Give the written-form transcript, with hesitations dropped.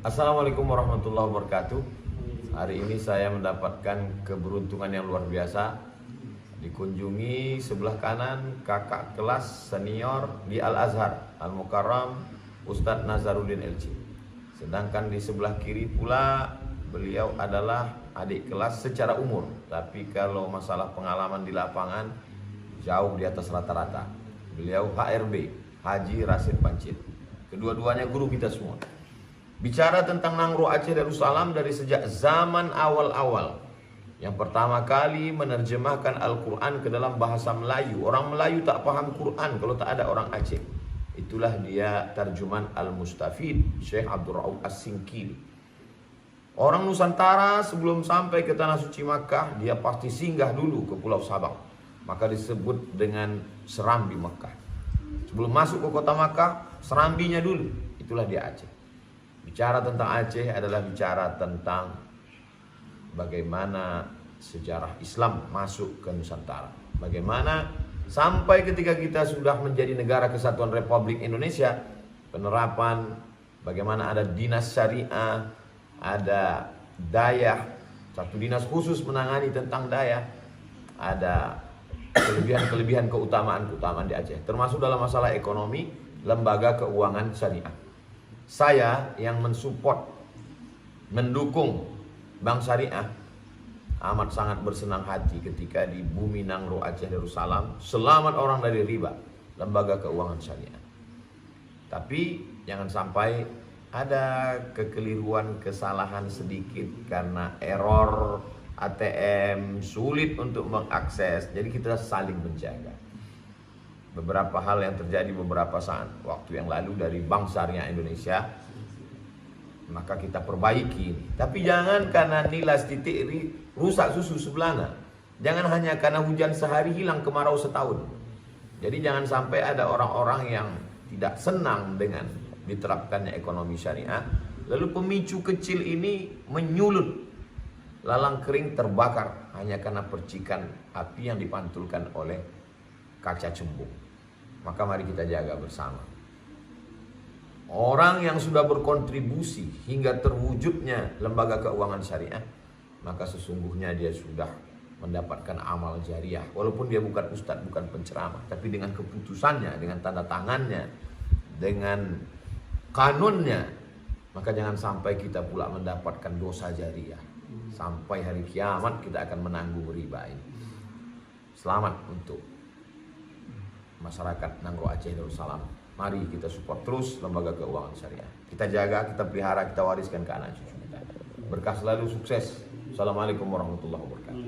Assalamualaikum warahmatullahi wabarakatuh. Hari ini saya mendapatkan keberuntungan yang luar biasa. Dikunjungi sebelah kanan kakak kelas senior di Al-Azhar Al-Mukarram, Ustadz Nazaruddin LC. Sedangkan di sebelah kiri pula beliau adalah adik kelas secara umur, tapi kalau masalah pengalaman di lapangan jauh di atas rata-rata. Beliau HRB, Haji Rasid Pancit. Kedua-duanya guru kita semua. Bicara tentang Nangro Aceh Darussalam dari sejak zaman awal-awal. Yang pertama kali menerjemahkan Al-Quran ke dalam bahasa Melayu. Orang Melayu tak paham Quran kalau tak ada orang Aceh. Itulah dia terjemahan Al-Mustafid, Syekh Abdul Rauf As-Singkili. Orang Nusantara sebelum sampai ke Tanah Suci Makkah, dia pasti singgah dulu ke Pulau Sabang. Maka disebut dengan Serambi Makkah. Sebelum masuk ke kota Makkah, Serambinya dulu. Itulah dia Aceh. Bicara tentang Aceh adalah bicara tentang bagaimana sejarah Islam masuk ke Nusantara. Bagaimana sampai ketika kita sudah menjadi negara kesatuan Republik Indonesia, penerapan bagaimana ada dinas syariah, ada dayah, satu dinas khusus menangani tentang dayah, ada kelebihan-kelebihan keutamaan-keutamaan di Aceh. Termasuk dalam masalah ekonomi, lembaga keuangan syariah. Saya yang mensupport, mendukung Bank Syariah amat sangat bersenang hati ketika di bumi Nangro Aceh Darussalam selamat orang dari riba, lembaga keuangan syariah. Tapi jangan sampai ada kekeliruan, kesalahan sedikit karena error ATM, sulit untuk mengakses. Jadi kita saling menjaga. Beberapa hal yang terjadi beberapa saat waktu yang lalu dari Bank Syariah Indonesia, maka kita perbaiki. Tapi jangan karena nilas titik rusak susu sebelana. Jangan hanya karena hujan sehari hilang kemarau setahun. Jadi jangan sampai ada orang-orang yang tidak senang dengan diterapkannya ekonomi syariah, lalu pemicu kecil ini menyulut, lalang kering terbakar hanya karena percikan api yang dipantulkan oleh kaca cembung. Maka mari kita jaga bersama. Orang yang sudah berkontribusi hingga terwujudnya lembaga keuangan syariah, maka sesungguhnya dia sudah mendapatkan amal jariah. Walaupun dia bukan ustadz, bukan penceramah, tapi dengan keputusannya, dengan tanda tangannya, dengan kanunnya, maka jangan sampai kita pula mendapatkan dosa jariah. Sampai hari kiamat kita akan menanggung riba ini. Selamat untuk masyarakat Nangro Aceh Darussalam. Mari kita support terus lembaga keuangan syariah. Kita jaga, kita pelihara, kita wariskan ke anak cucu kita. Berkah selalu, sukses. Assalamualaikum warahmatullahi wabarakatuh.